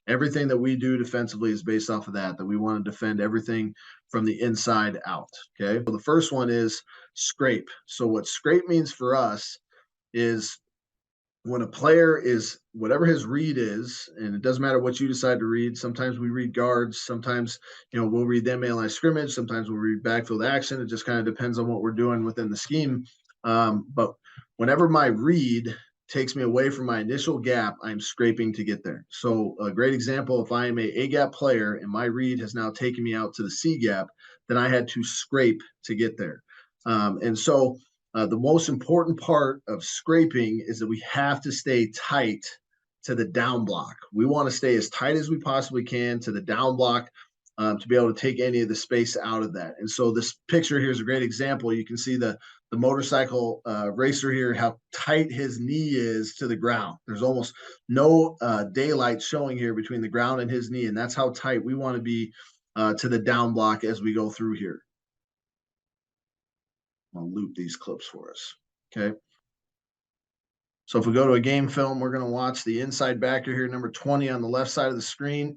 Everything that we do defensively is based off of that we want to defend everything from the inside out. Okay. So the first one is scrape. So what scrape means for us is when a player is whatever his read is, and it doesn't matter what you decide to read. Sometimes we read guards, sometimes we'll read them line scrimmage, sometimes we'll read backfield action. It just kind of depends on what we're doing within the scheme. But whenever my read takes me away from my initial gap, I'm scraping to get there. So a great example, if I am a gap player and my read has now taken me out to the C gap, then I had to scrape to get there. And so the most important part of scraping is that we have to stay tight to the down block. We want to stay as tight as we possibly can to the down block to be able to take any of the space out of that. And so this picture here is a great example. You can see the motorcycle racer here, how tight his knee is to the ground. There's almost no daylight showing here between the ground and his knee, and that's how tight we want to be to the down block as we go through here. I'll loop these clips for us. Okay. So if we go to a game film, we're going to watch the inside backer here, number 20 on the left side of the screen.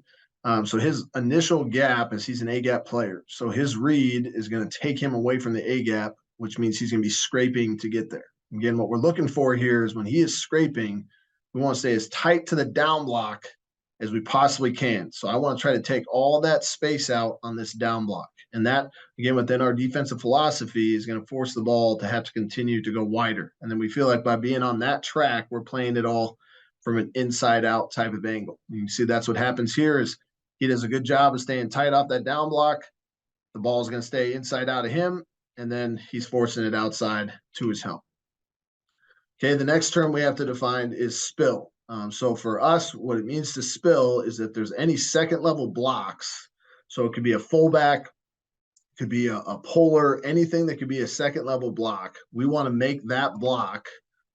So his initial gap is he's an A-gap player. So his read is going to take him away from the A-gap, which means he's going to be scraping to get there. Again, what we're looking for here is when he is scraping, we want to stay as tight to the down block as we possibly can. So I want to try to take all that space out on this down block. And that, again, within our defensive philosophy is going to force the ball to have to continue to go wider. And then we feel like by being on that track, we're playing it all from an inside out type of angle. You can see that's what happens here is he does a good job of staying tight off that down block. The ball is going to stay inside out of him, and then he's forcing it outside to his help. Okay, the next term we have to define is spill. So for us, what it means to spill is if there's any second level blocks, so it could be a fullback, could be a polar, anything that could be a second level block, we want to make that block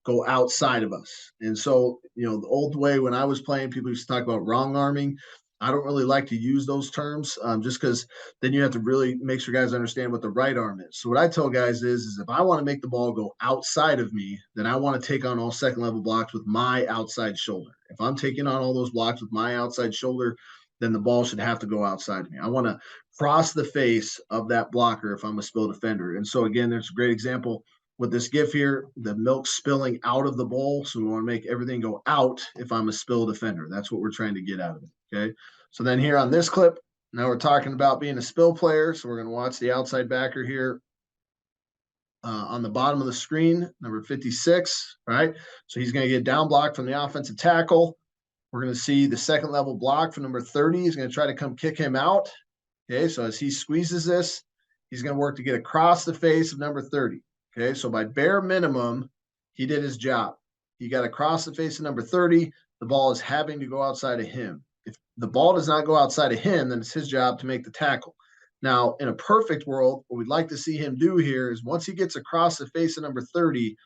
go outside of us. And so, the old way when I was playing, people used to talk about wrong arming. I don't really like to use those terms just because then you have to really make sure guys understand what the right arm is. So what I tell guys is if I want to make the ball go outside of me, then I want to take on all second level blocks with my outside shoulder. If I'm taking on all those blocks with my outside shoulder, then the ball should have to go outside of me. I want to cross the face of that blocker if I'm a spill defender. And so again, there's a great example with this GIF here, the milk spilling out of the bowl. So we want to make everything go out if I'm a spill defender. That's what we're trying to get out of it. Okay. So then here on this clip, now we're talking about being a spill player. So we're going to watch the outside backer here on the bottom of the screen, number 56, right? So he's going to get down block from the offensive tackle. We're going to see the second level block for number 30. He's going to try to come kick him out. Okay. So as he squeezes this, he's going to work to get across the face of number 30. Okay, so by bare minimum, he did his job. He got across the face of number 30. The ball is having to go outside of him. If the ball does not go outside of him, then it's his job to make the tackle. Now, in a perfect world, what we'd like to see him do here is once he gets across the face of number 30,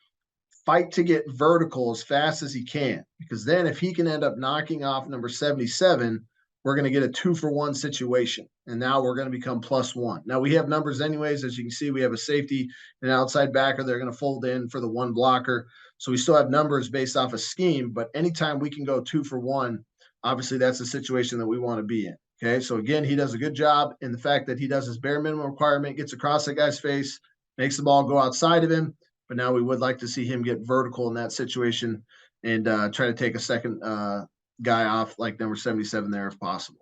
fight to get vertical as fast as he can. Because then if he can end up knocking off number 77, we're going to get a 2-for-1 situation. And now we're going to become +1. Now we have numbers anyways. As you can see, we have a safety and an outside backer. They're going to fold in for the one blocker. So we still have numbers based off a scheme, but anytime we can go 2-for-1, obviously that's the situation that we want to be in. Okay. So again, he does a good job in the fact that he does his bare minimum requirement, gets across that guy's face, makes the ball go outside of him. But now we would like to see him get vertical in that situation and try to take a second guy off like number 77 there if possible.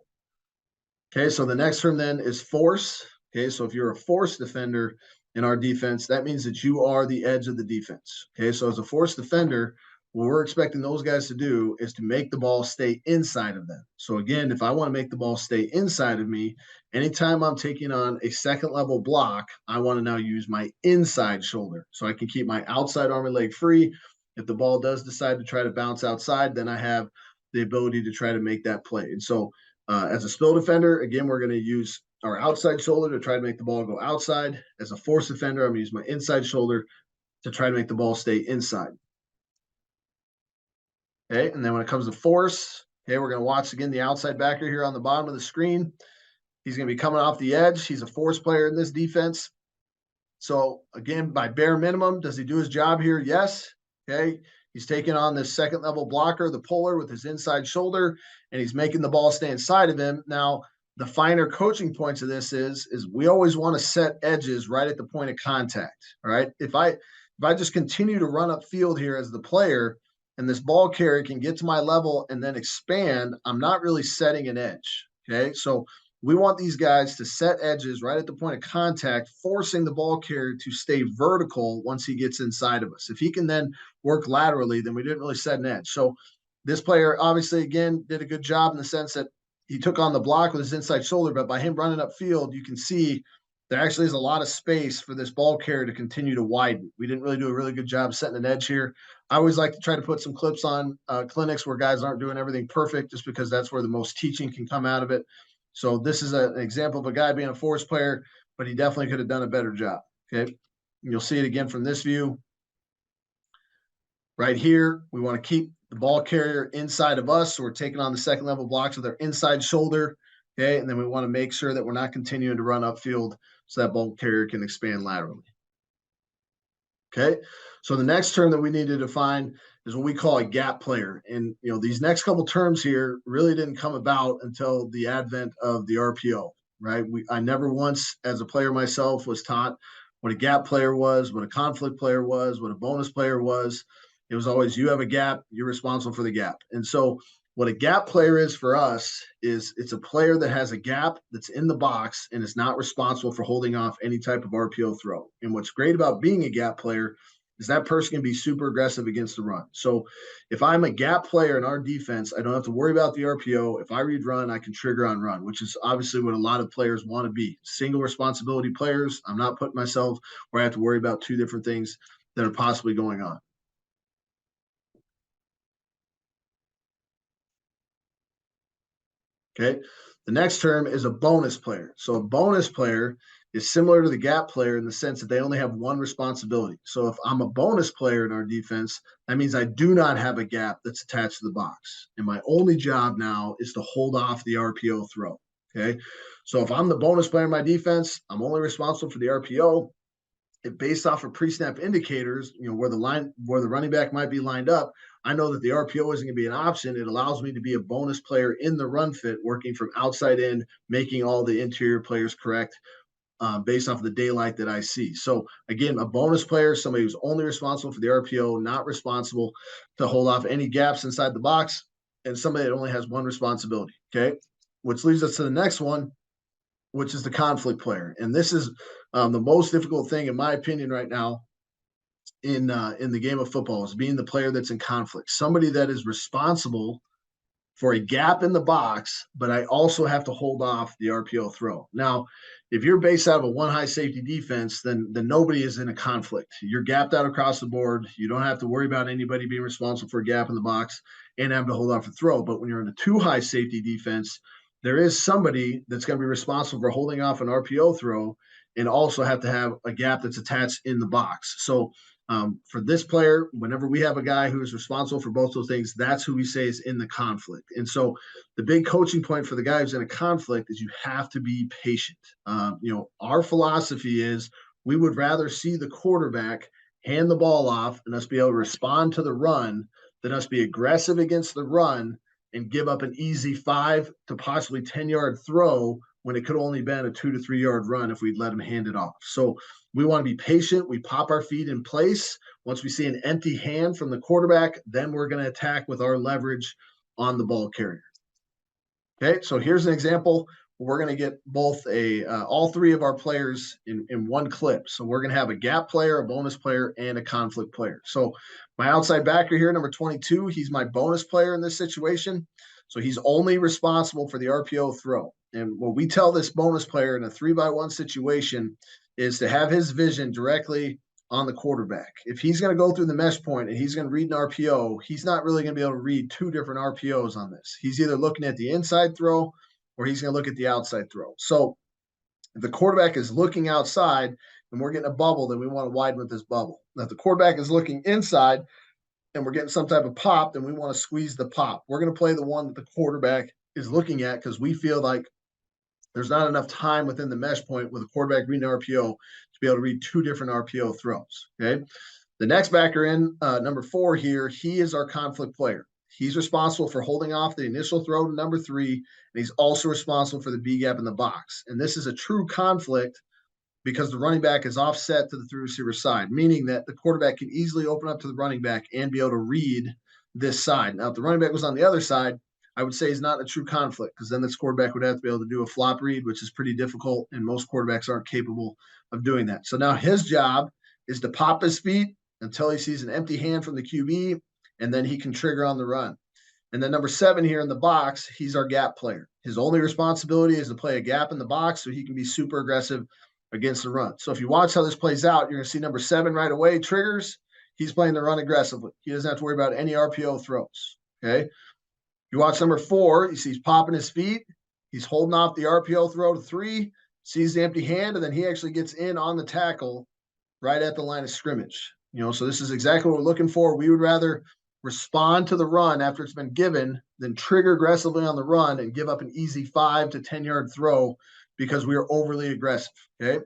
Okay, so the next term then is force. Okay, so if you're a force defender in our defense, that means that you are the edge of the defense. Okay, so as a force defender, what we're expecting those guys to do is to make the ball stay inside of them. So again, if I want to make the ball stay inside of me, anytime I'm taking on a second level block, I want to now use my inside shoulder so I can keep my outside arm and leg free. If the ball does decide to try to bounce outside, then I have the ability to try to make that play. And so as a spill defender, again, we're going to use our outside shoulder to try to make the ball go outside. As a force defender, I'm going to use my inside shoulder to try to make the ball stay inside. Okay, and then when it comes to force, okay, we're going to watch again the outside backer here on the bottom of the screen. He's going to be coming off the edge. He's a force player in this defense. So again, by bare minimum, does he do his job here? Yes. Okay. He's taking on this second level blocker, the puller, with his inside shoulder, and he's making the ball stay inside of him. Now, the finer coaching points of this is we always want to set edges right at the point of contact. All right. If I just continue to run upfield here as the player, and this ball carrier can get to my level and then expand, I'm not really setting an edge. Okay. So we want these guys to set edges right at the point of contact, forcing the ball carrier to stay vertical once he gets inside of us. If he can then work laterally, then we didn't really set an edge. So this player obviously, again, did a good job in the sense that he took on the block with his inside shoulder, but by him running upfield, you can see there actually is a lot of space for this ball carrier to continue to widen. We didn't really do a really good job setting an edge here. I always like to try to put some clips on clinics where guys aren't doing everything perfect, just because that's where the most teaching can come out of it. So this is an example of a guy being a force player, but he definitely could have done a better job. Okay. You'll see it again from this view. Right here, we want to keep the ball carrier inside of us. So we're taking on the second level blocks with our inside shoulder. Okay. And then we want to make sure that we're not continuing to run upfield so that ball carrier can expand laterally. Okay. So the next term that we need to define is what we call a gap player. And, these next couple terms here really didn't come about until the advent of the RPO, right? I never once, as a player myself, was taught what a gap player was, what a conflict player was, what a bonus player was. It was always, you have a gap, you're responsible for the gap. And so what a gap player is for us is it's a player that has a gap that's in the box and is not responsible for holding off any type of RPO throw. And what's great about being a gap player is that person can be super aggressive against the run. So if I'm a gap player in our defense, I don't have to worry about the RPO. If I read run, I can trigger on run, which is obviously what a lot of players want to be. Single responsibility players. I'm not putting myself where I have to worry about two different things that are possibly going on. Okay. The next term is a bonus player. So a bonus player is similar to the gap player in the sense that they only have one responsibility. So if I'm a bonus player in our defense, that means I do not have a gap that's attached to the box. And my only job now is to hold off the RPO throw. Okay. So if I'm the bonus player in my defense, I'm only responsible for the RPO. Based off of pre-snap indicators, where the running back might be lined up, I know that the RPO isn't going to be an option. It allows me to be a bonus player in the run fit, working from outside in, making all the interior players correct based off of the daylight that I see. So again, a bonus player, somebody who's only responsible for the RPO, not responsible to hold off any gaps inside the box, and somebody that only has one responsibility. Okay, which leads us to the next one, which is the conflict player. And this is the most difficult thing, in my opinion, right now in the game of football, is being the player that's in conflict. Somebody that is responsible for a gap in the box, but I also have to hold off the RPO throw. Now, if you're based out of a one high safety defense, then nobody is in a conflict. You're gapped out across the board. You don't have to worry about anybody being responsible for a gap in the box and having to hold off a throw. But when you're in a two high safety defense, there is somebody that's going to be responsible for holding off an RPO throw and also have to have a gap that's attached in the box. So for this player, whenever we have a guy who is responsible for both those things, that's who we say is in the conflict. And so the big coaching point for the guy who's in a conflict is you have to be patient. Our philosophy is we would rather see the quarterback hand the ball off and us be able to respond to the run than us be aggressive against the run and give up an easy 5 to possibly 10-yard throw when it could only been a 2 to 3 yard run if we'd let him hand it off. So we want to be patient. We pop our feet in place. Once we see an empty hand from the quarterback, then we're going to attack with our leverage on the ball carrier. Okay, so here's an example. We're going to get both all three of our players in one clip. So we're going to have a gap player, a bonus player, and a conflict player. So my outside backer here, number 22, he's my bonus player in this situation. So he's only responsible for the RPO throw. And what we tell this bonus player in a 3-by-1 situation is to have his vision directly on the quarterback. If he's going to go through the mesh point and he's going to read an RPO, he's not really going to be able to read two different RPOs on this. He's either looking at the inside throw or he's going to look at the outside throw. So if the quarterback is looking outside and we're getting a bubble, then we want to widen with this bubble. Now, if the quarterback is looking inside and we're getting some type of pop, then we want to squeeze the pop. We're going to play the one that the quarterback is looking at because we feel like there's not enough time within the mesh point with a quarterback reading RPO to be able to read two different RPO throws. Okay. The next backer in, number 4 here, he is our conflict player. He's responsible for holding off the initial throw to number 3, and he's also responsible for the B gap in the box. And this is a true conflict because the running back is offset to the through receiver side, meaning that the quarterback can easily open up to the running back and be able to read this side. Now, if the running back was on the other side, I would say he's not in a true conflict because then this quarterback would have to be able to do a flop read, which is pretty difficult, and most quarterbacks aren't capable of doing that. So now his job is to pop his feet until he sees an empty hand from the QB, and then he can trigger on the run. And then number 7 here in the box, he's our gap player. His only responsibility is to play a gap in the box so he can be super aggressive against the run. So if you watch how this plays out, you're going to see number 7 right away triggers. He's playing the run aggressively. He doesn't have to worry about any RPO throws. Okay. You watch number 4, you see he's popping his feet. He's holding off the RPO throw to 3, sees the empty hand, and then he actually gets in on the tackle right at the line of scrimmage. So this is exactly what we're looking for. We would rather respond to the run after it's been given than trigger aggressively on the run and give up an easy 5 to 10 yard throw because we are overly aggressive. Okay.